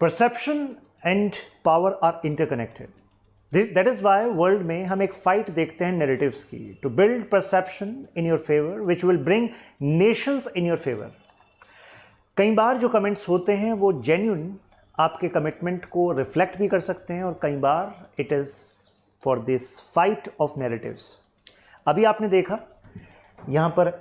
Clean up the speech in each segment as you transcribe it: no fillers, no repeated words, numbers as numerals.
Perception and power are interconnected. That is why world में हम एक फाइट देखते हैं नैरेटिव्स की, to build perception in your favour which will bring nations in your favour. कई बार जो कमेंट्स होते हैं वो जेन्युइन आपके कमिटमेंट को रिफ्लेक्ट भी कर सकते हैं, और कई बार it is for this fight of narratives. अभी आपने देखा यहाँ पर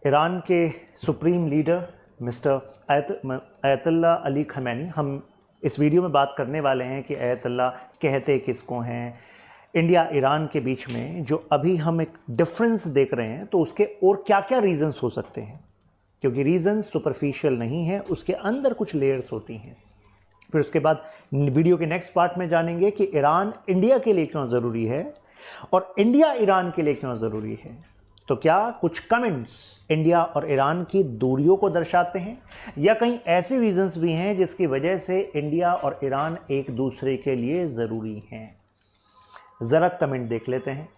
ईरान के supreme leader mister Ayatollah Ali Khamenei, हम इस वीडियो में बात करने वाले हैं कि अयतुल्ला कहते किसको हैं. इंडिया ईरान के बीच में जो अभी हम एक डिफरेंस देख रहे हैं, तो उसके और क्या क्या रीजंस हो सकते हैं, क्योंकि रीजंस सुपरफिशियल नहीं है, उसके अंदर कुछ लेयर्स होती हैं. फिर उसके बाद वीडियो के नेक्स्ट पार्ट में जानेंगे कि ईरान इंडिया के लिए क्यों ज़रूरी है और इंडिया ईरान के लिए क्यों ज़रूरी है. तो क्या कुछ कमेंट्स इंडिया और ईरान की दूरियों को दर्शाते हैं, या कहीं ऐसे रीजंस भी हैं जिसकी वजह से इंडिया और ईरान एक दूसरे के लिए ज़रूरी हैं. ज़रा कमेंट देख लेते हैं.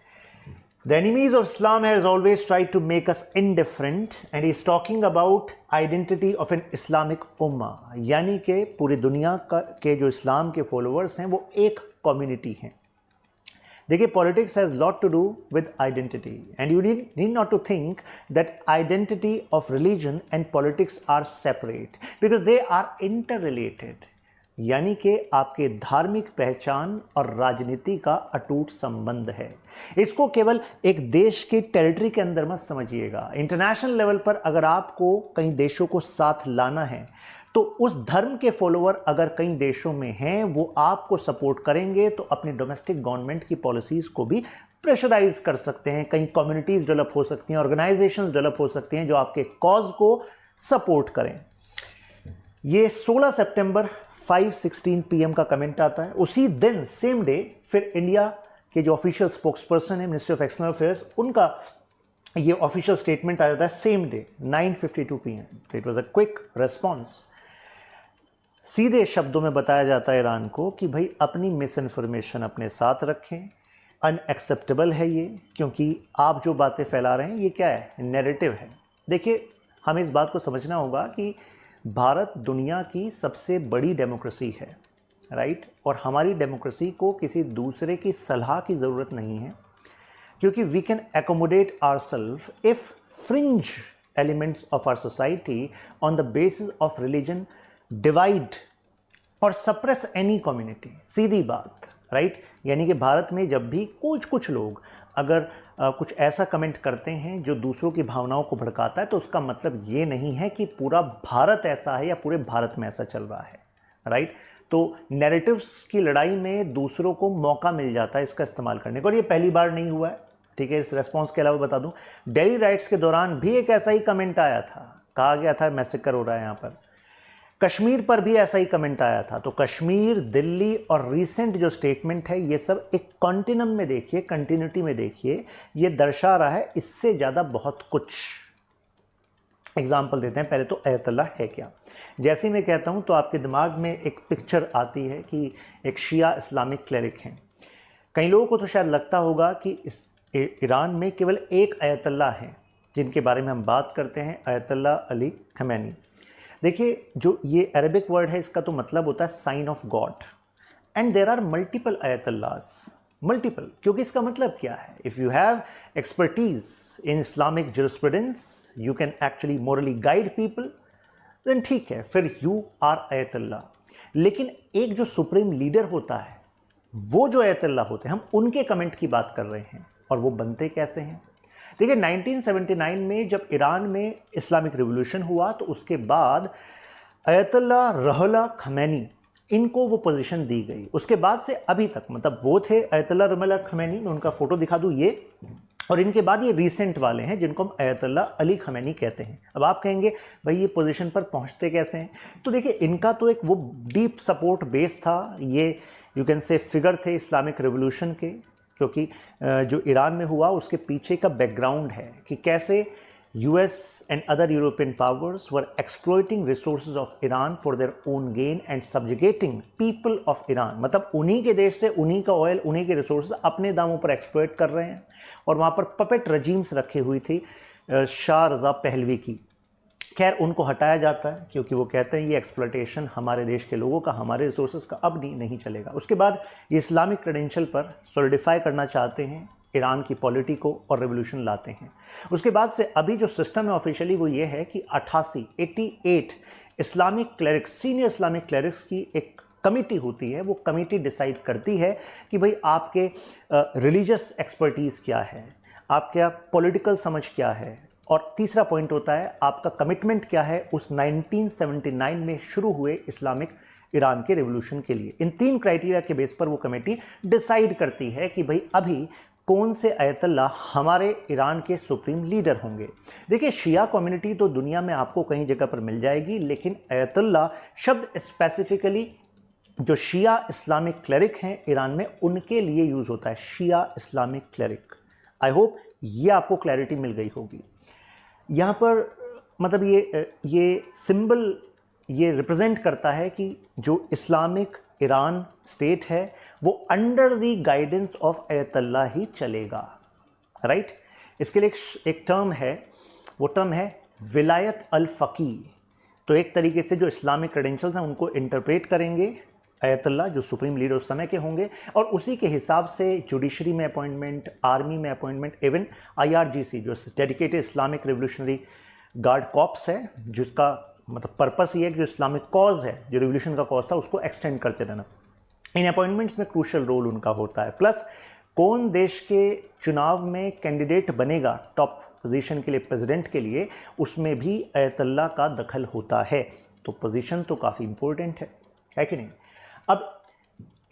The enemies of Islam has always tried to make us indifferent, and he is talking about identity of an Islamic ummah. यानी कि पूरी दुनिया के जो इस्लाम के फॉलोअर्स हैं वो एक कम्युनिटी हैं. देखिए, politics has lot to do with identity, and you need not to think that identity of religion and politics are separate, because they are interrelated. यानी कि आपके धार्मिक पहचान और राजनीति का अटूट संबंध है. इसको केवल एक देश की टेरिटरी के अंदर मत समझिएगा. इंटरनेशनल लेवल पर अगर आपको कई देशों को साथ लाना है, तो उस धर्म के फॉलोअर अगर कई देशों में हैं, वो आपको सपोर्ट करेंगे, तो अपनी डोमेस्टिक गवर्नमेंट की पॉलिसीज़ को भी प्रेशराइज कर सकते हैं. कई कम्युनिटीज़ डेवलप हो सकती हैं, ऑर्गेनाइजेशंस डेवलप हो सकती हैं जो आपके कॉज को सपोर्ट करें. ये 16 सितंबर 5:16 PM का कमेंट आता है. उसी दिन सेम डे फिर इंडिया के जो ऑफिशियल स्पोक्स पर्सन है मिनिस्ट्री ऑफ एक्सटर्नल अफेयर्स, उनका ये ऑफिशियल स्टेटमेंट आ जाता है same day 9:52 PM. It was a quick response. सीधे शब्दों में बताया जाता है ईरान को कि भाई अपनी मिस इन्फॉर्मेशन अपने साथ रखें. अनएक्सेप्टेबल है ये, क्योंकि आप जो बातें फैला रहे हैं ये क्या है, नैरेटिव है. देखिए, हमें इस बात को समझना होगा कि भारत दुनिया की सबसे बड़ी डेमोक्रेसी है, राइट. और हमारी डेमोक्रेसी को किसी दूसरे की सलाह की ज़रूरत नहीं है, क्योंकि we can accommodate ourself if fringe elements of our society on the basis of religion divide और सप्रेस एनी कम्युनिटी. सीधी बात, राइट. यानी कि भारत में जब भी कुछ लोग अगर कुछ ऐसा कमेंट करते हैं जो दूसरों की भावनाओं को भड़काता है, तो उसका मतलब ये नहीं है कि पूरा भारत ऐसा है या पूरे भारत में ऐसा चल रहा है, राइट. तो नैरेटिव्स की लड़ाई में दूसरों को मौका मिल जाता है इसका इस्तेमाल करने को, और ये पहली बार नहीं हुआ है, ठीक है. इस रेस्पॉन्स के अलावा बता दूं, दिल्ली राइट्स के दौरान भी एक ऐसा ही कमेंट आया था. कहा गया था मैसेकर हो रहा है यहाँ पर. कश्मीर पर भी ऐसा ही कमेंट आया था. तो कश्मीर, दिल्ली और रीसेंट जो स्टेटमेंट है, ये सब एक कॉन्टिनम में देखिए, कंटिन्यूटी में देखिए, ये दर्शा रहा है इससे ज़्यादा बहुत कुछ. एग्जाम्पल देते हैं. पहले तो अयतुल्ला है क्या. जैसे ही मैं कहता हूँ तो आपके दिमाग में एक पिक्चर आती है कि एक शिया इस्लामिक क्लेरिक हैं. कई लोगों को तो शायद लगता होगा कि इस ईरान में केवल एक अयतुल्ला है जिनके बारे में हम बात करते हैं, अयतुल्ला अली खमैनी. देखिए, जो ये अरेबिक वर्ड है, इसका तो मतलब होता है sign of God, and there are multiple ayatollahs. Multiple, क्योंकि इसका मतलब क्या है, if you have expertise in Islamic jurisprudence, you can actually morally guide people, then ठीक है, फिर यू आर अयतुल्ला. लेकिन एक जो सुप्रीम लीडर होता है, वो जो अयतुल्ला होते हैं, हम उनके कमेंट की बात कर रहे हैं. और वो बनते कैसे हैं. देखिए, 1979 में जब ईरान में इस्लामिक रिवॉल्यूशन हुआ, तो उसके बाद अयतुल्ला रुहुल्लाह खमैनी, इनको वो पोजीशन दी गई. उसके बाद से अभी तक, मतलब वो थे अयतुल्ला रुहुल्लाह खमैनी, मैं उनका फ़ोटो दिखा दूँ ये, और इनके बाद ये रीसेंट वाले हैं जिनको हम अयतुल्ला अली खमैनी कहते हैं. अब आप कहेंगे भाई ये पोजीशन पर पहुंचते कैसे हैं. तो देखिए, इनका तो एक वो डीप सपोर्ट बेस था. ये यू कैन से फिगर थे इस्लामिक रिवॉल्यूशन के, क्योंकि जो ईरान में हुआ उसके पीछे का बैकग्राउंड है कि कैसे US and other European powers were exploiting resources of Iran for their own gain and subjugating people of Iran. मतलब उन्हीं के देश से उन्हीं का ऑयल, उन्हीं के रिसोर्सेज अपने दामों पर एक्सप्लॉइट कर रहे हैं. और वहाँ पर पपेट रजीम्स रखी हुई थी शाह रज़ा पहलवी की. खैर उनको हटाया जाता है क्योंकि वो कहते हैं ये एक्सप्लॉयटेशन हमारे देश के लोगों का, हमारे रिसोर्सेज का अब नहीं चलेगा। उसके बाद ये इस्लामिक क्रेडेंशियल पर सॉलिडिफाई करना चाहते हैं, ईरान की पॉलिटी को, और रेवोल्यूशन लाते हैं। उसके बाद से अभी जो सिस्टम है ऑफिशियली वो ये है कि 88 Islamic clerics, senior Islamic clerics की एक कमेटी होती है। वो कमेटी डिसाइड करती है कि भाई आपके रिलीजियस एक्सपर्टीज़ क्या है, आपका पॉलिटिकल समझ क्या है, और तीसरा पॉइंट होता है आपका कमिटमेंट क्या है उस 1979 में शुरू हुए इस्लामिक ईरान के रेवोल्यूशन के लिए। इन 3 क्राइटेरिया के बेस पर वो कमेटी डिसाइड करती है कि भाई अभी कौन से अयतुल्ला हमारे ईरान के सुप्रीम लीडर होंगे। देखिए, शिया कम्युनिटी तो दुनिया में आपको कहीं जगह पर मिल जाएगी, लेकिन अयतुल्ला शब्द स्पेसिफिकली जो शिया इस्लामिक क्लेरिक हैं ईरान में उनके लिए यूज़ होता है, शिया इस्लामिक क्लेरिक। आई होप ये आपको क्लैरिटी मिल गई होगी। यहाँ पर मतलब ये सिंबल ये रिप्रेजेंट करता है कि जो इस्लामिक ईरान स्टेट है वो under the guidance of Ayatollah ही चलेगा, राइट। इसके लिए एक टर्म है, वो टर्म है विलायत अल फ़क़ी। तो एक तरीके से जो इस्लामिक क्रेडेंशियल्स हैं उनको इंटरप्रेट करेंगे अयतुल्ला, जो सुप्रीम लीडर उस समय के होंगे, और उसी के हिसाब से जुडिशरी में अपॉइंटमेंट, आर्मी में अपॉइंटमेंट, इवन IRGC जो dedicated Islamic revolutionary guard corps है, जिसका मतलब पर्पस ये है कि जो इस्लामिक कॉज है, जो रिवोल्यूशन का कॉज था, उसको एक्सटेंड करते रहना। इन अपॉइंटमेंट्स में क्रूशल रोल उनका होता है। प्लस कौन देश के चुनाव में कैंडिडेट बनेगा टॉप पोजीशन के लिए, प्रेसिडेंट के लिए, उसमें भी अयतुल्ला का दखल होता है। तो पोजीशन तो काफ़ी इंपॉर्टेंट है कि नहीं। अब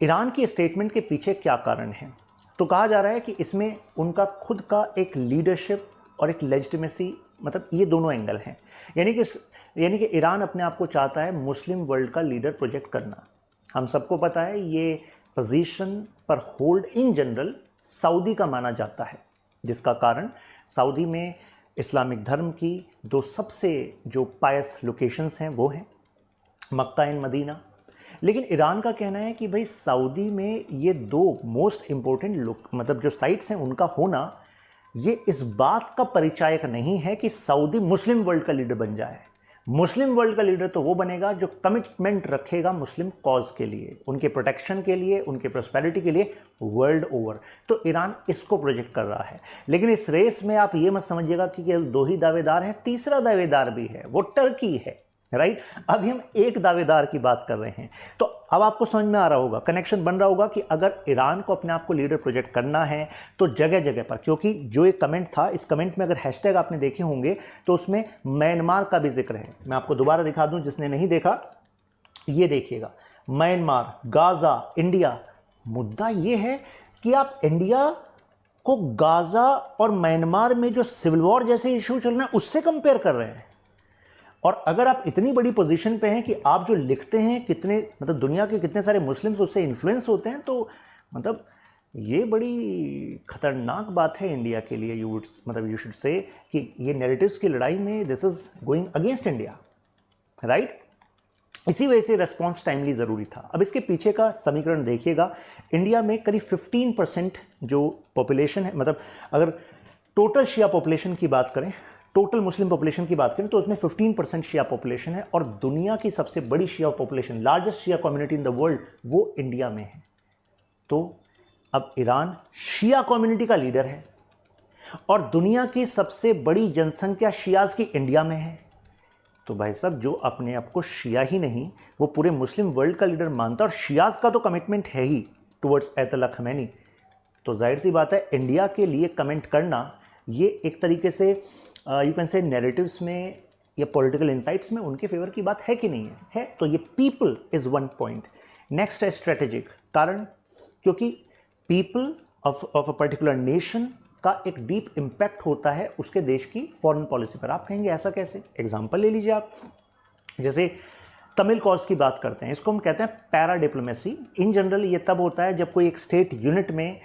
ईरान की स्टेटमेंट के पीछे क्या कारण है, तो कहा जा रहा है कि इसमें उनका खुद का एक लीडरशिप और एक लेजिटिमेसी, मतलब ये दोनों एंगल हैं। यानी कि ईरान अपने आप को चाहता है मुस्लिम वर्ल्ड का लीडर प्रोजेक्ट करना। हम सबको पता है ये पोजीशन पर होल्ड इन जनरल सऊदी का माना जाता है, जिसका कारण सऊदी में इस्लामिक धर्म की 2 सबसे जो पायस लोकेशंस हैं वो हैं मक्का एंड मदीना। लेकिन ईरान का कहना है कि भाई सऊदी में ये 2 मोस्ट इम्पोर्टेंट मतलब जो साइट्स हैं उनका होना ये इस बात का परिचायक नहीं है कि सऊदी मुस्लिम वर्ल्ड का लीडर बन जाए। मुस्लिम वर्ल्ड का लीडर तो वो बनेगा जो कमिटमेंट रखेगा मुस्लिम कॉज के लिए, उनके प्रोटेक्शन के लिए, उनके प्रॉस्पेरिटी के लिए वर्ल्ड ओवर। तो ईरान इसको प्रोजेक्ट कर रहा है। लेकिन इस रेस में आप ये मत समझिएगा कि केवल 2 ही दावेदार हैं, तीसरा दावेदार भी है, वो टर्की है, राइट। अभी हम एक दावेदार की बात कर रहे हैं। तो अब आपको समझ में आ रहा होगा, कनेक्शन बन रहा होगा कि अगर ईरान को अपने आप को लीडर प्रोजेक्ट करना है तो जगह जगह पर, क्योंकि जो एक कमेंट था, इस कमेंट में अगर हैशटैग आपने देखे होंगे तो उसमें म्यांमार का भी जिक्र है। मैं आपको दोबारा दिखा दूं, जिसने नहीं देखा ये देखिएगा, म्यांमार, गाजा, इंडिया। मुद्दा ये है कि आप इंडिया को गाजा और म्यांमार में जो सिविल वॉर जैसे इशू चल रहे हैं उससे कंपेयर कर रहे हैं। और अगर आप इतनी बड़ी पोजीशन पे हैं कि आप जो लिखते हैं कितने, मतलब दुनिया के कितने सारे मुस्लिम्स उससे इन्फ्लुएंस होते हैं, तो मतलब ये बड़ी खतरनाक बात है इंडिया के लिए। यू शुड से कि ये नैरेटिव्स की लड़ाई में this is going against India, right. इसी वजह से रेस्पॉन्स टाइमली ज़रूरी था। अब इसके पीछे का समीकरण देखिएगा। इंडिया में करीब 15% जो पॉपुलेशन है, मतलब अगर टोटल शिया पॉपुलेशन की बात करें, टोटल मुस्लिम पॉपुलेशन की बात करें तो उसमें 15% शिया पॉपुलेशन है, और दुनिया की सबसे बड़ी Shia population, largest Shia community in the world, वो इंडिया में है। तो अब ईरान शिया कम्युनिटी का लीडर है और दुनिया की सबसे बड़ी जनसंख्या शियाज की इंडिया में है। तो भाई साहब, जो अपने आप को शिया ही नहीं वो पूरे मुस्लिम वर्ल्ड का लीडर मानता है, और शियाज का तो कमिटमेंट है ही टुवर्ड्स अयतुल्ला खमैनी, तो जाहिर सी बात है इंडिया के लिए कमेंट करना ये एक तरीके से यू कैन से नैरेटिव्स में या पॉलिटिकल इंसाइट्स में उनके फेवर की बात है कि नहीं है। तो ये people is one point. Next है स्ट्रेटेजिक कारण, क्योंकि people of a particular nation का एक डीप इम्पैक्ट होता है उसके देश की फॉरेन पॉलिसी पर। आप कहेंगे ऐसा कैसे? एग्जाम्पल ले लीजिए आप, जैसे तमिल कॉज की बात करते हैं, इसको हम कहते हैं पैरा डिप्लोमेसी। इन जनरल ये तब होता है जब कोई एक स्टेट यूनिट में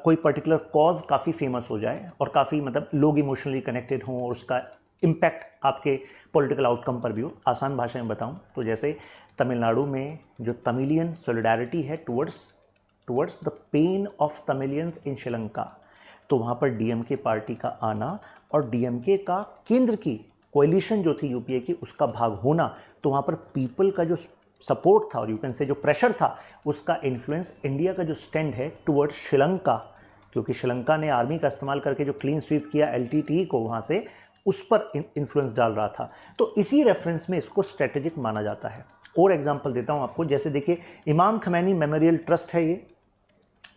कोई पर्टिकुलर कॉज काफ़ी फेमस हो जाए और काफ़ी मतलब लोग इमोशनली कनेक्टेड हों और उसका इम्पैक्ट आपके पॉलिटिकल आउटकम पर भी हो। आसान भाषा में बताऊं तो जैसे तमिलनाडु में जो तमिलियन सॉलिडारिटी है towards the pain of Tamilians in Sri Lanka, तो वहाँ पर डीएमके पार्टी का आना और डीएमके का केंद्र की कोलिशन जो थी यूपीए की उसका भाग होना, तो वहाँ पर पीपल का जो सपोर्ट था और यू कैन से जो प्रेशर था उसका इन्फ्लुएंस इंडिया का जो स्टैंड है टुवर्ड्स श्रीलंका, क्योंकि श्रीलंका ने आर्मी का इस्तेमाल करके जो क्लीन स्वीप किया एलटीटी को वहाँ से, उस पर इन्फ्लुएंस डाल रहा था। तो इसी रेफरेंस में इसको स्ट्रेटेजिक माना जाता है। और एग्जांपल देता हूँ आपको, जैसे देखिए इमाम खमैनी मेमोरियल ट्रस्ट है ये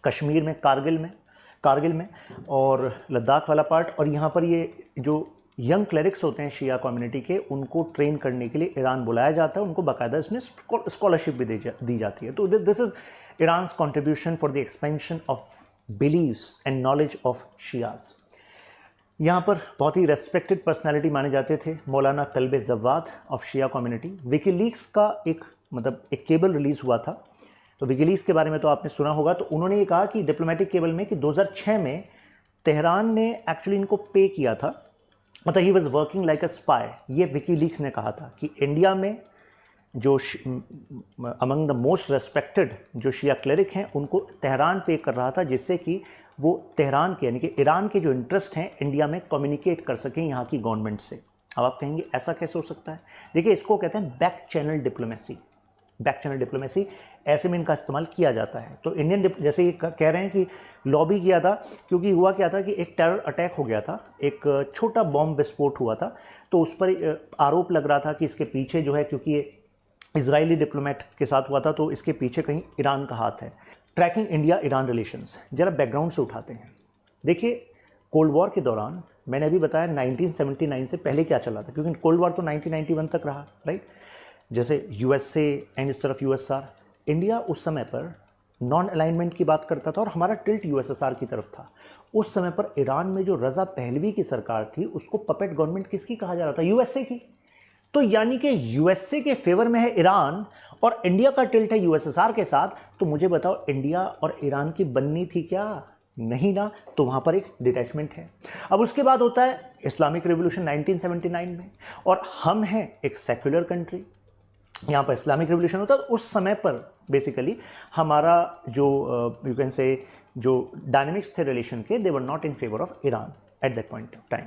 कश्मीर में, कारगिल में और लद्दाख वाला पार्ट, और यहाँ पर ये जो यंग क्लरिक्स होते हैं शिया कम्युनिटी के, उनको ट्रेन करने के लिए ईरान बुलाया जाता है, उनको बाकायदा इसमें स्कॉलरशिप भी दी जाती है। तो this is Iran's contribution for the expansion of believes and knowledge of Shias. यहाँ पर बहुत ही रेस्पेक्टेड पर्सनैलिटी माने जाते थे Maulana Kalbe Jawwad of Shia community. WikiLeaks का एक केबल रिलीज़ हुआ था, तो विकीलीक्स के बारे में तो आपने सुना होगा। तो उन्होंने ये कहा कि डिप्लोमेटिक केबल में कि 2006 में तेहरान ने एक्चुअली इनको पे किया था, मतलब he was working like a spy. ये विकीलीक्स ने कहा था कि इंडिया में जो अमंग द मोस्ट रेस्पेक्टेड जो शिया क्लेरिक हैं उनको तेहरान पे कर रहा था, जिससे कि वो तेहरान के यानी कि ईरान के जो इंटरेस्ट हैं इंडिया में कम्युनिकेट कर सकें यहाँ की गवर्नमेंट से। अब आप कहेंगे ऐसा कैसे हो सकता है? देखिए इसको कहते हैं back channel diplomacy. Back channel diplomacy ऐसे में इनका इस्तेमाल किया जाता है। तो इंडियन जैसे ये कह रहे हैं कि लॉबी किया था, क्योंकि हुआ क्या था कि एक टेरर अटैक हो गया था, एक छोटा बॉम्ब विस्फोट हुआ था, तो उस पर आरोप लग रहा था कि इसके पीछे जो है, क्योंकि ये इजरायली डिप्लोमेट के साथ हुआ था, तो इसके पीछे कहीं ईरान का हाथ है। ट्रैकिंग इंडिया ईरान रिलेशंस जरा बैकग्राउंड से उठाते हैं। देखिए कोल्ड वॉर के दौरान मैंने अभी बताया 1979 से पहले क्या चला था, क्योंकि कोल्ड वॉर तो 1991 तक रहा, राइट। जैसे यूएसए एंड इस तरफ यूएसआर, इंडिया उस समय पर नॉन अलाइनमेंट की बात करता था और हमारा टिल्ट यूएसएसआर की तरफ था। उस समय पर ईरान में जो रज़ा पहलवी की सरकार थी उसको पपेट गवर्नमेंट किसकी कहा जा रहा था? यूएसए की। तो यानी कि यूएसए के फेवर में है ईरान और इंडिया का टिल्ट है यूएसएसआर के साथ। तो मुझे बताओ इंडिया और ईरान की बननी थी क्या? नहीं ना। तो वहाँ पर एक डिटैचमेंट है। अब उसके बाद होता है इस्लामिक रिवॉल्यूशन 1979 में, और हम हैं एक सेक्युलर कंट्री, यहाँ पर इस्लामिक रिवॉल्यूशन होता है। उस समय पर बेसिकली हमारा जो यू कैन से जो डायनेमिक्स थे रिलेशन के, they were not in favour of Iran at that point of time.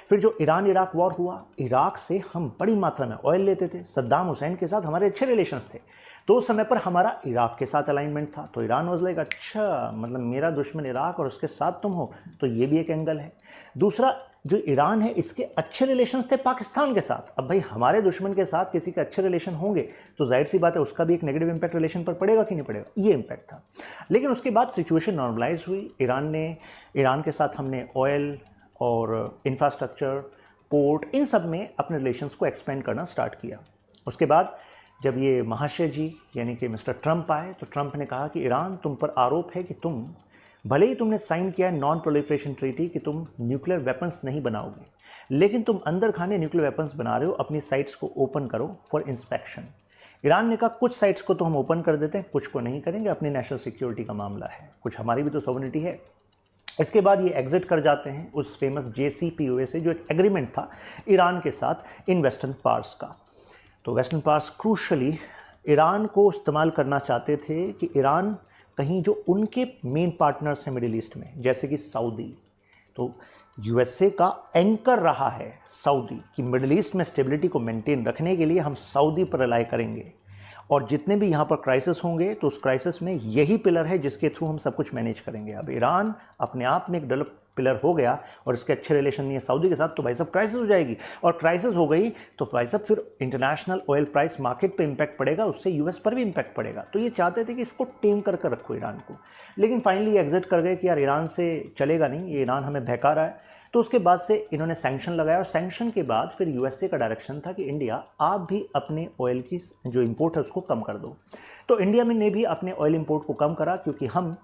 फिर जो ईरान इराक वॉर हुआ, इराक से हम बड़ी मात्रा में ऑयल लेते थे, सद्दाम हुसैन के साथ हमारे अच्छे रिलेशंस थे, तो उस समय पर हमारा इराक के साथ अलाइनमेंट था। तो ईरान वाज लाइक अच्छा, मतलब मेरा दुश्मन इराक और उसके साथ तुम हो, तो ये भी एक एंगल है। दूसरा, जो ईरान है इसके अच्छे रिलेशंस थे पाकिस्तान के साथ। अब भाई हमारे दुश्मन के साथ किसी के अच्छे रिलेशन होंगे तो जाहिर सी बात है उसका भी एक नेगेटिव इंपैक्ट रिलेशन पर पड़ेगा कि नहीं पड़ेगा, ये इंपैक्ट था। लेकिन उसके बाद सिचुएशन नॉर्मलाइज हुई। ईरान के साथ हमने ऑयल और इंफ्रास्ट्रक्चर, पोर्ट, इन सब में अपने रिलेशंस को एक्सपेंड करना स्टार्ट किया। उसके बाद जब ये महाशय जी यानी कि मिस्टर ट्रंप आए, तो ट्रंप ने कहा कि ईरान, तुम पर आरोप है कि तुम, भले ही तुमने साइन किया है नॉन प्रोलिफरेशन ट्रीटी कि तुम न्यूक्लियर वेपन्स नहीं बनाओगे, लेकिन तुम अंदर खाने न्यूक्लियर वेपन्स बना रहे हो, अपनी साइट्स को ओपन करो फॉर इंस्पेक्शन। ईरान ने कहा कुछ साइट्स को तो हम ओपन कर देते हैं, कुछ को नहीं करेंगे, अपनी नेशनल सिक्योरिटी का मामला है, कुछ हमारी भी तो सॉवरेनिटी है। इसके बाद ये एग्जिट कर जाते हैं उस फेमस JCPOA से, जो एक एग्रीमेंट था ईरान के साथ इन वेस्टर्न पार्ट्स का। तो वेस्टर्न पार्ट्स क्रूशली ईरान को इस्तेमाल करना चाहते थे कि ईरान कहीं जो उनके मेन पार्टनर्स हैं मिडिल ईस्ट में, जैसे कि सऊदी, तो यूएसए का एंकर रहा है सऊदी कि मिडिल ईस्ट में स्टेबिलिटी को मेंटेन रखने के लिए हम सऊदी पर रिलाई करेंगे, और जितने भी यहाँ पर क्राइसिस होंगे तो उस क्राइसिस में यही पिलर है जिसके थ्रू हम सब कुछ मैनेज करेंगे। अब ईरान अपने आप में एक डेवलप पिलर हो गया और इसके अच्छे रिलेशन नहीं है सऊदी के साथ, तो भाई साहब क्राइसिस हो जाएगी, और क्राइसिस हो गई तो भाई साहब फिर इंटरनेशनल ऑयल प्राइस मार्केट पे इंपैक्ट पड़ेगा, उससे यूएस पर भी इंपैक्ट पड़ेगा। तो ये चाहते थे कि इसको टेम कर रखो ईरान को, लेकिन फाइनली एग्जिट कर गए कि यार ईरान से चलेगा नहीं, ये ईरान हमें बहका रहा है। तो उसके बाद से इन्होंने सैंक्शन लगाया, और सैंक्शन के बाद फिर यूएसए का डायरेक्शन था कि इंडिया आप भी अपने ऑयल की जो इंपोर्ट है उसको कम कर दो। तो इंडिया में ने भी अपने ऑयल इंपोर्ट को कम करा, क्योंकि हम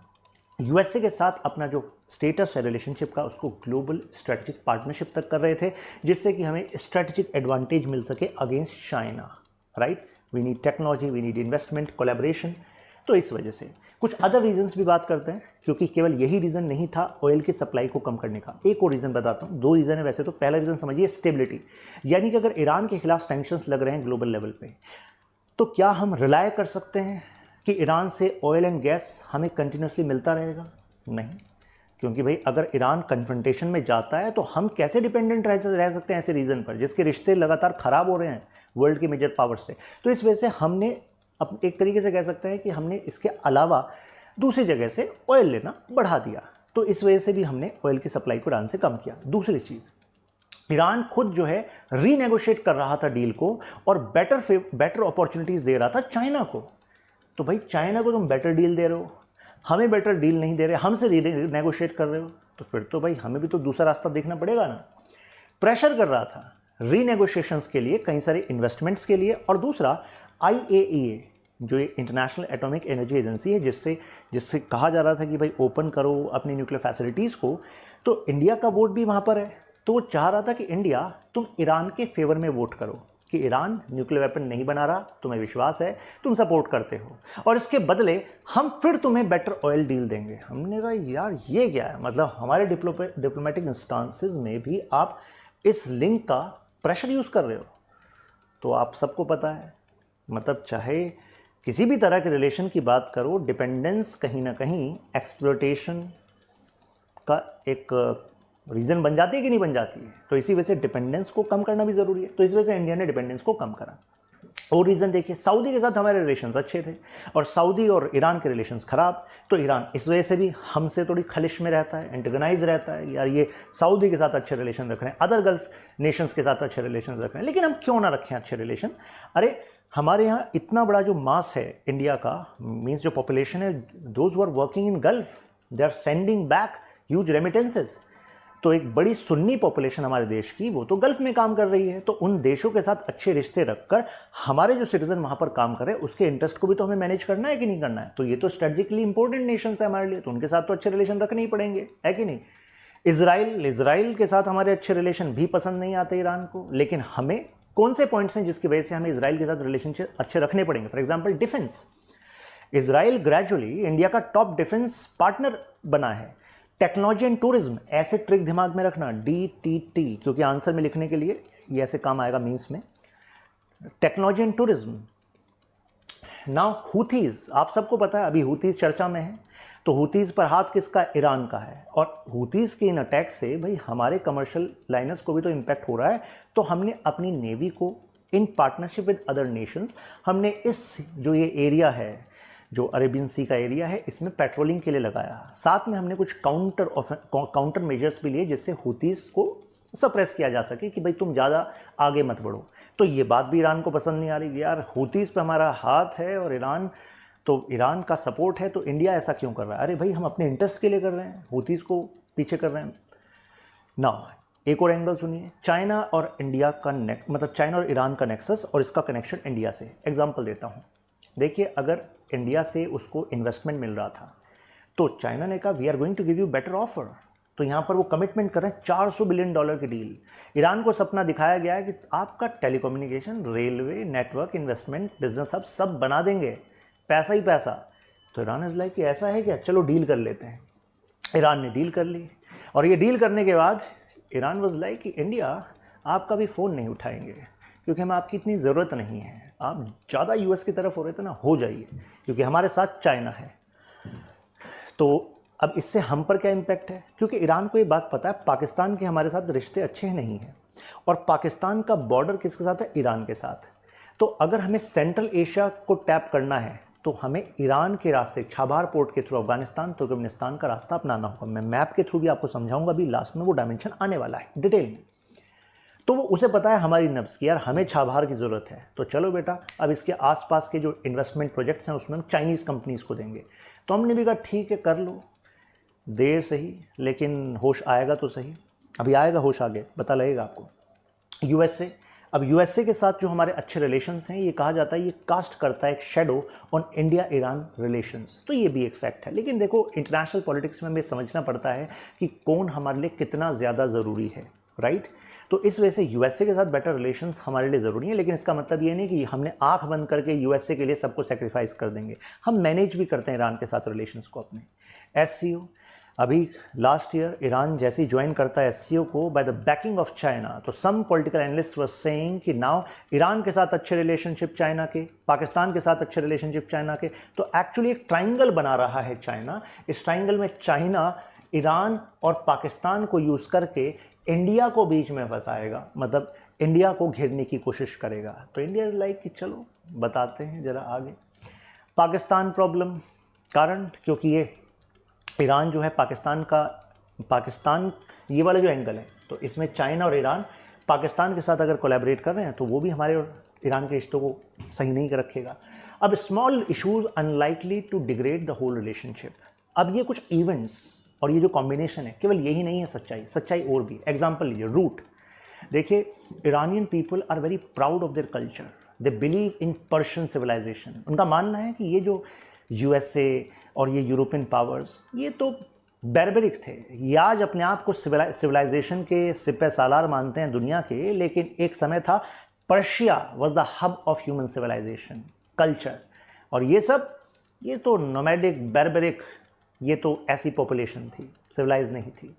यूएसए के साथ अपना जो स्टेटस है रिलेशनशिप का उसको ग्लोबल स्ट्रेटेजिक पार्टनरशिप तक कर रहे थे, जिससे कि हमें स्ट्रेटेजिक एडवांटेज मिल सके against China, right. We need technology, we need investment, collaboration. तो इस वजह से कुछ अदर रीजंस भी बात करते हैं, क्योंकि केवल यही रीज़न नहीं था ऑयल की सप्लाई को कम करने का। एक और रीज़न बताता हूँ, दो रीज़न है वैसे तो। पहला रीज़न समझिए स्टेबिलिटी, यानी कि अगर ईरान के खिलाफ सैंक्शंस लग रहे हैं ग्लोबल लेवल पे, तो क्या हम रिलाय कर सकते हैं कि ईरान से ऑयल एंड गैस हमें कंटिन्यूसली मिलता रहेगा? नहीं। क्योंकि भाई अगर ईरान कन्फ्रंटेशन में जाता है तो हम कैसे डिपेंडेंट रह सकते हैं ऐसे रीजन पर जिसके रिश्ते लगातार खराब हो रहे हैं वर्ल्ड की मेजर पावर से। तो इस वजह से हमने एक तरीके से कह सकते हैं कि हमने इसके अलावा दूसरी जगह से ऑयल लेना बढ़ा दिया। तो इस वजह से भी हमने ऑयल की सप्लाई को ईरान से कम किया। दूसरी चीज़, ईरान खुद जो है रीनेगोशिएट कर रहा था डील को और बेटर अपॉर्चुनिटीज़ दे रहा था चाइना को। तो भाई चाइना को तुम बेटर डील दे रहे हो, हमें बेटर डील नहीं दे रहे, हमसे रीनेगोशिएट कर रहे हो, तो फिर तो भाई हमें भी तो दूसरा रास्ता देखना पड़ेगा ना। प्रेशर कर रहा था रीनेगोशिएशंस के लिए, कई सारे इन्वेस्टमेंट्स के लिए। और दूसरा IAEA जो ये इंटरनेशनल एटॉमिक एनर्जी एजेंसी है जिससे कहा जा रहा था कि भाई ओपन करो अपनी न्यूक्लियर फैसिलिटीज़ को, तो इंडिया का वोट भी वहाँ पर है। तो वो चाह रहा था कि इंडिया तुम ईरान के फेवर में वोट करो कि ईरान न्यूक्लियर वेपन नहीं बना रहा, तुम्हें विश्वास है, तुम सपोर्ट करते हो, और इसके बदले हम फिर तुम्हें बेटर ऑयल डील देंगे। हमने कहा यार ये क्या है, मतलब हमारे डिप्लोमेटिक इंस्टांसेस में भी आप इस लिंक का प्रेशर यूज़ कर रहे हो। तो आप सबको पता है, मतलब चाहे किसी भी तरह के रिलेशन की बात करो, डिपेंडेंस कहीं ना कहीं एक्सप्लॉयटेशन का एक रीज़न बन जाती है कि नहीं बन जाती है। तो इसी वजह से डिपेंडेंस को कम करना भी ज़रूरी है। तो इस वजह से इंडिया ने डिपेंडेंस को कम करा। और रीज़न देखिए, सऊदी के साथ हमारे रिलेशंस अच्छे थे और सऊदी और ईरान के रिलेशंस ख़राब, तो ईरान इस वजह से भी हमसे थोड़ी खलिश में रहता है, एंटेगनाइज रहता है, यार ये सऊदी के साथ अच्छे रिलेशन रख रहे हैं, अदर गल्फ नेशंस के साथ अच्छे रिलेशन रख रहे हैं, लेकिन हम क्यों ना रखें अच्छे रिलेशन। अरे हमारे यहाँ इतना बड़ा जो मास है इंडिया का, मीन्स जो पॉपुलेशन है, those who are working in Gulf, they are sending back huge remittances. तो एक बड़ी सुन्नी पॉपुलेशन हमारे देश की, वो तो गल्फ में काम कर रही है। तो उन देशों के साथ अच्छे रिश्ते रखकर हमारे जो सिटीजन वहाँ पर काम कर रहे हैं उसके इंटरेस्ट को भी तो हमें मैनेज करना है कि नहीं करना है। तो ये तो स्ट्रेटेजिकली इंपॉर्टेंट नेशन है हमारे लिए, तो उनके साथ तो अच्छे रिलेशन रखने ही पड़ेंगे, है कि नहीं। इजराइल के साथ हमारे अच्छे रिलेशन भी पसंद नहीं आते ईरान को, लेकिन हमें कौन से पॉइंट्स हैं जिसकी वजह से हमें इजराइल के साथ रिलेशनशिप अच्छे रखने पड़ेंगे। For example defence, Israel gradually India का टॉप डिफेंस पार्टनर बना है। टेक्नोलॉजी एंड टूरिज्म, ऐसे ट्रिक दिमाग में रखना, DTT, क्योंकि आंसर में लिखने के लिए ये ऐसे काम आएगा मीन्स में। Technology and tourism. नाउ हुथीज, आप सबको पता है अभी हुथीज चर्चा में है, तो हुथीज पर हाथ किसका, ईरान का है। और हुथीज के इन अटैक से भाई हमारे कमर्शियल लाइनर्स को भी तो इम्पैक्ट हो रहा है। तो हमने अपनी नेवी को in partnership with other Nations, हमने इस जो ये एरिया है, जो अरेबियन सी का एरिया है, इसमें पेट्रोलिंग के लिए लगाया। साथ में हमने कुछ काउंटर मेजर्स भी लिए जिससे हुतीस को सप्रेस किया जा सके कि भाई तुम ज़्यादा आगे मत बढ़ो। तो ये बात भी ईरान को पसंद नहीं आ रही, यार हुतीस पे हमारा हाथ है और ईरान का सपोर्ट है, तो इंडिया ऐसा क्यों कर रहा है। अरे भाई हम अपने इंटरेस्ट के लिए कर रहे हैं, हुतीस को पीछे कर रहे हैं। नाउ एक और एंगल सुनिए, चाइना और इंडिया का मतलब चाइना और ईरान का नेक्सस और इसका कनेक्शन इंडिया से। एग्जाम्पल देता हूँ, देखिए अगर इंडिया से उसको इन्वेस्टमेंट मिल रहा था तो चाइना ने कहा we are going to give you better offer, तो यहाँ पर वो कमिटमेंट कर रहे हैं $400 बिलियन की डील। ईरान को सपना दिखाया गया है कि आपका telecommunication, railway network, investment, business hub सब बना देंगे, पैसा ही पैसा। तो ईरान इज़ लाइक कि ऐसा है क्या, चलो डील कर लेते हैं। ईरान ने डील कर ली और ये डील करने के बाद ईरान वाज लाइक कि इंडिया आपका भी फ़ोन नहीं उठाएंगे क्योंकि हमें आपकी इतनी ज़रूरत नहीं है, आप ज़्यादा US की तरफ हो रहे थे ना, हो जाइए, क्योंकि हमारे साथ चाइना है। तो अब इससे हम पर क्या इम्पैक्ट है, क्योंकि ईरान को ये बात पता है पाकिस्तान के हमारे साथ रिश्ते अच्छे नहीं हैं और पाकिस्तान का बॉर्डर किसके साथ है, ईरान के साथ। तो अगर हमें सेंट्रल एशिया को टैप करना है तो हमें ईरान के रास्ते, छाबार पोर्ट के थ्रू अफगानिस्तान, तुर्कमेनिस्तान का रास्ता अपनाना होगा। मैं मैप के थ्रू भी आपको समझाऊंगा, अभी लास्ट में वो डायमेंशन आने वाला है डिटेल में। तो वो उसे पता है हमारी नब्ज़ की, यार हमें छाबार की ज़रूरत है, तो चलो बेटा अब इसके आसपास के जो इन्वेस्टमेंट प्रोजेक्ट्स हैं उसमें हम चाइनीज़ कंपनीज़ को देंगे। तो हमने भी कहा ठीक है कर लो, देर सही लेकिन होश आएगा तो सही। अभी आएगा होश, आगे पता लगेगा आपको। USA, अब USA के साथ जो हमारे अच्छे रिलेशंस हैं, ये कहा जाता है ये कास्ट करता है एक shadow on India Iran relations. तो ये भी एक फैक्ट है। लेकिन देखो इंटरनेशनल पॉलिटिक्स में हमें समझना पड़ता है कि कौन हमारे लिए कितना ज़्यादा ज़रूरी है, राइट। तो इस वजह से USA के साथ बेटर रिलेशंस हमारे लिए ज़रूरी है, लेकिन इसका मतलब ये नहीं कि हमने आंख बंद करके USA के लिए सबको सेक्रीफाइस कर देंगे। हम मैनेज भी करते हैं ईरान के साथ रिलेशंस को अपने। SCO, अभी लास्ट ईयर ईरान जैसे ही ज्वाइन करता है SCO को by the backing of China, तो some political analyst were saying कि नाउ ईरान के साथ अच्छे रिलेशनशिप चाइना के, पाकिस्तान के साथ अच्छे रिलेशनशिप चाइना के, तो एक्चुअली एक ट्राइंगल बना रहा है चाइना। इस ट्राइंगल में चाइना ईरान और पाकिस्तान को यूज़ करके इंडिया को बीच में फंसाएगा, मतलब इंडिया को घेरने की कोशिश करेगा। तो इंडिया इज लाइक कि चलो बताते हैं ज़रा आगे। पाकिस्तान प्रॉब्लम कारण, क्योंकि ये ईरान जो है पाकिस्तान ये वाला जो एंगल है, तो इसमें चाइना और ईरान पाकिस्तान के साथ अगर कोलैबोरेट कर रहे हैं तो वो भी हमारे और ईरान के रिश्तों को सही नहीं रखेगा। अब small issues unlikely to degrade the whole relationship. अब ये कुछ इवेंट्स और ये जो कॉम्बिनेशन है, केवल यही नहीं है सच्चाई और भी। एग्जाम्पल लीजिए, रूट। देखिए, Iranian people are very proud of their culture, they believe in Persian civilisation. उनका मानना है कि ये जो यूएसए और ये यूरोपियन पावर्स, ये तो बैरबरिक थे, ये आज अपने आप को सिविलाइजेशन के सिपह सालार मानते हैं दुनिया के, लेकिन एक समय था Persia was the hub of human civilisation culture. और ये तो नोमैडिक बैरबरिक, ये तो ऐसी पॉपुलेशन थी, सिविलाइज नहीं थी।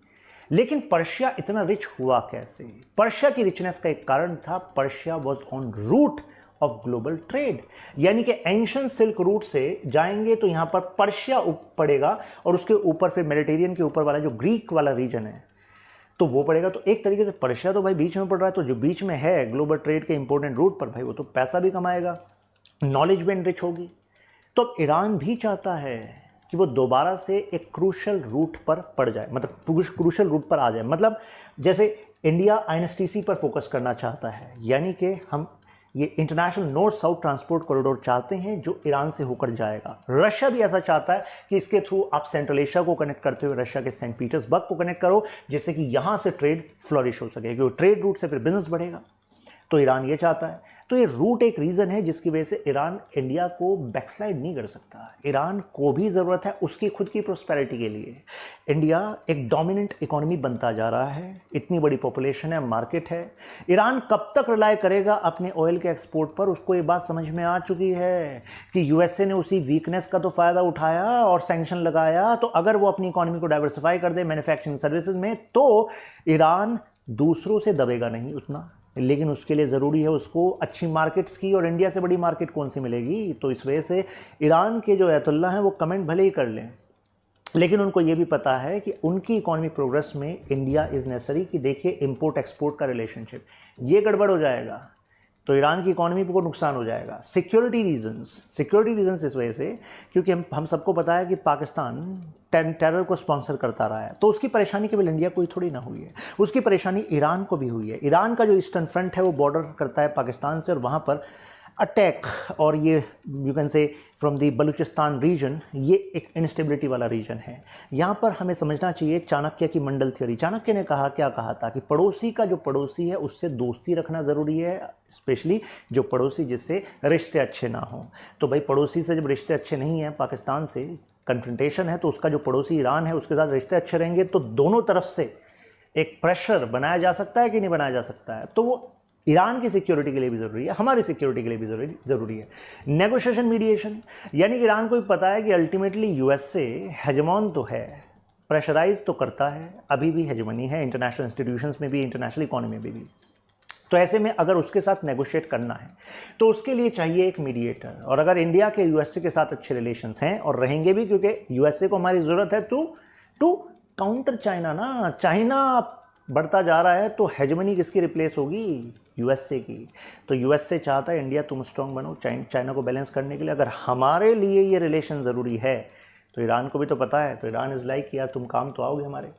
लेकिन पर्शिया इतना रिच हुआ कैसे? पर्शिया की रिचनेस का एक कारण था, Persia was on route of global trade, यानी कि एंशिएंट सिल्क रूट से जाएंगे तो यहाँ पर पर्शिया पड़ेगा और उसके ऊपर फिर मेडिटेरियन के ऊपर वाला जो ग्रीक वाला रीजन है तो वो पड़ेगा। तो एक तरीके से पर्शिया तो भाई बीच में पड़ रहा है, तो जो बीच में है ग्लोबल ट्रेड के इंपॉर्टेंट रूट पर, भाई वो तो पैसा भी कमाएगा, नॉलेज भी एनरिच होगी। तो ईरान भी चाहता है कि वो दोबारा से एक क्रूशल रूट पर पड़ जाए, मतलब क्रूशल रूट पर आ जाए। मतलब जैसे इंडिया आईएनएसटीसी पर फोकस करना चाहता है, यानी कि हम ये international north south transport corridor चाहते हैं जो ईरान से होकर जाएगा। रशिया भी ऐसा चाहता है कि इसके थ्रू आप सेंट्रल एशिया को कनेक्ट करते हुए रशिया के सेंट पीटर्सबर्ग को कनेक्ट करो, जिससे कि यहाँ से ट्रेड फ्लोरिश हो सके, क्योंकि ट्रेड रूट से फिर बिजनेस बढ़ेगा। तो ईरान ये चाहता है। तो ये रूट एक रीज़न है जिसकी वजह से ईरान इंडिया को बैकस्लाइड नहीं कर सकता। ईरान को भी ज़रूरत है उसकी खुद की प्रोस्पेरिटी के लिए। इंडिया एक डोमिनेंट इकोनॉमी बनता जा रहा है, इतनी बड़ी पॉपुलेशन है, मार्केट है। ईरान कब तक रिलाय करेगा अपने ऑयल के एक्सपोर्ट पर? उसको ये बात समझ में आ चुकी है कि यूएसए ने उसी वीकनेस का तो फ़ायदा उठाया और सैंक्शन लगाया, तो अगर वो अपनी इकोनॉमी को डाइवर्सिफाई कर दे मैन्युफैक्चरिंग सर्विसेज में, तो ईरान दूसरों से दबेगा नहीं उतना। लेकिन उसके लिए ज़रूरी है उसको अच्छी मार्केट्स की, और इंडिया से बड़ी मार्केट कौन सी मिलेगी? तो इस वजह से ईरान के जो अयतुल्ला हैं वो कमेंट भले ही कर लें, लेकिन उनको ये भी पता है कि उनकी इकोनॉमी प्रोग्रेस में इंडिया इज़ नेसेसरी। कि देखिए, इंपोर्ट एक्सपोर्ट का रिलेशनशिप ये गड़बड़ हो जाएगा तो ईरान की इकोनॉमी को नुकसान हो जाएगा। सिक्योरिटी रीजंस इस वजह से, क्योंकि हम सबको पता है कि पाकिस्तान टेरर को स्पॉन्सर करता रहा है, तो उसकी परेशानी केवल इंडिया को ही थोड़ी ना हुई है, उसकी परेशानी ईरान को भी हुई है। ईरान का जो ईस्टर्न फ्रंट है वो बॉर्डर करता है पाकिस्तान से, और वहाँ पर अटैक, और ये you can say from the Balochistan region, ये एक इंस्टेबिलिटी वाला रीजन है। यहाँ पर हमें समझना चाहिए चाणक्य की मंडल थ्योरी। चाणक्य ने क्या कहा था कि पड़ोसी का जो पड़ोसी है उससे दोस्ती रखना ज़रूरी है, स्पेशली जो पड़ोसी जिससे रिश्ते अच्छे ना हों। तो भाई पड़ोसी से जब रिश्ते अच्छे नहीं हैं, पाकिस्तान से कन्फ्रंटेशन है, तो उसका जो पड़ोसी ईरान है उसके साथ रिश्ते अच्छे रहेंगे, तो दोनों तरफ से एक प्रेशर बनाया जा सकता है कि नहीं बनाया जा सकता है। तो वो ईरान की सिक्योरिटी के लिए भी ज़रूरी है, हमारी सिक्योरिटी के लिए भी ज़रूरी है। नेगोशिएशन, मीडिएशन, यानी कि ईरान को भी पता है कि अल्टीमेटली यूएसए हेजमॉन तो है, प्रेशराइज तो करता है, अभी भी हेजमनी है इंटरनेशनल इंस्टीट्यूशंस में भी, इंटरनेशनल इकोनॉमी में भी। तो ऐसे में अगर उसके साथ नेगोशिएट करना है तो उसके लिए चाहिए एक मीडिएटर। और अगर इंडिया के यूएसए के साथ अच्छे रिलेशंस हैं, और रहेंगे भी, क्योंकि यूएसए को हमारी ज़रूरत है टू काउंटर चाइना ना। चाइना बढ़ता जा रहा है तो हेजमनी किसकी रिप्लेस होगी? यूएसए की। तो यूएसए चाहता है इंडिया तुम स्ट्रांग बनो चाइना को बैलेंस करने के लिए। अगर हमारे लिए ये रिलेशन ज़रूरी है तो ईरान को भी तो पता है, तो ईरान इज़ लाइक यार तुम काम तो आओगे हमारे।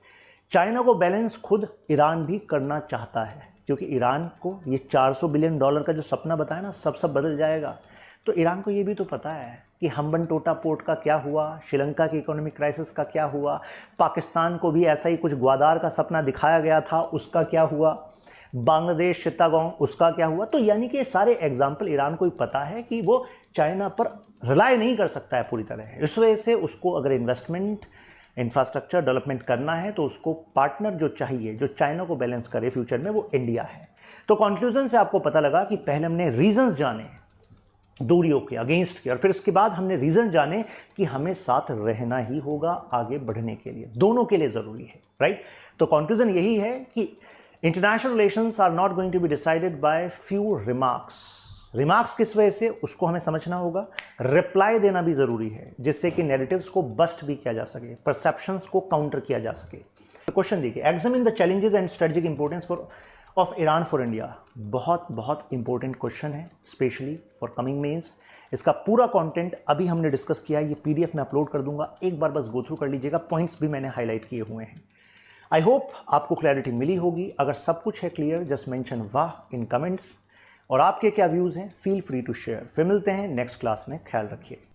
चाइना को बैलेंस खुद ईरान भी करना चाहता है, क्योंकि ईरान को ये $400 बिलियन का जो सपना बताया ना, सब बदल जाएगा। तो ईरान को ये भी तो पता है कि हम्बनटोटा पोर्ट का क्या हुआ, श्रीलंका की इकोनॉमिक क्राइसिस का क्या हुआ, पाकिस्तान को भी ऐसा ही कुछ ग्वादार का सपना दिखाया गया था, उसका क्या हुआ, बांग्लादेश चित्तागोंग, उसका क्या हुआ। तो यानी कि सारे एग्जाम्पल ईरान को भी पता है कि वो चाइना पर रिलाय नहीं कर सकता है पूरी तरह। इस वजह से उसको अगर इन्वेस्टमेंट, इंफ्रास्ट्रक्चर डेवलपमेंट करना है तो उसको पार्टनर जो चाहिए, जो चाइना को बैलेंस करे फ्यूचर में, वो इंडिया है। तो कंक्लूजन से आपको पता लगा कि पहले हमने रीजंस जाने दूरियों के, अगेंस्ट के, और फिर उसके बाद हमने रीजन जाने कि हमें साथ रहना ही होगा आगे बढ़ने के लिए, दोनों के लिए ज़रूरी है, राइट। तो कंक्लूजन यही है कि international relations are not going to be decided by few remarks, remarks किस वजह से, उसको हमें समझना होगा। रिप्लाई देना भी ज़रूरी है जिससे कि नैरेटिव्स को बस्ट भी किया जा सके, परसेप्शंस को काउंटर किया जा सके। क्वेश्चन देखिए, examine the challenges and strategic importance of Iran for India. बहुत इंपॉर्टेंट क्वेश्चन है, स्पेशली फॉर कमिंग मेंस। इसका पूरा कंटेंट अभी हमने डिस्कस किया है, ये पीडीएफ में अपलोड कर दूंगा, एक बार बस गो थ्रू कर लीजिएगा, पॉइंट्स भी मैंने हाईलाइट किए हुए हैं। आई होप आपको क्लैरिटी मिली होगी। अगर सब कुछ है क्लियर, जस्ट मेंशन वाह इन कमेंट्स। और आपके क्या व्यूज़ हैं, फील फ्री टू शेयर। फिर मिलते हैं नेक्स्ट क्लास में, ख्याल रखिए।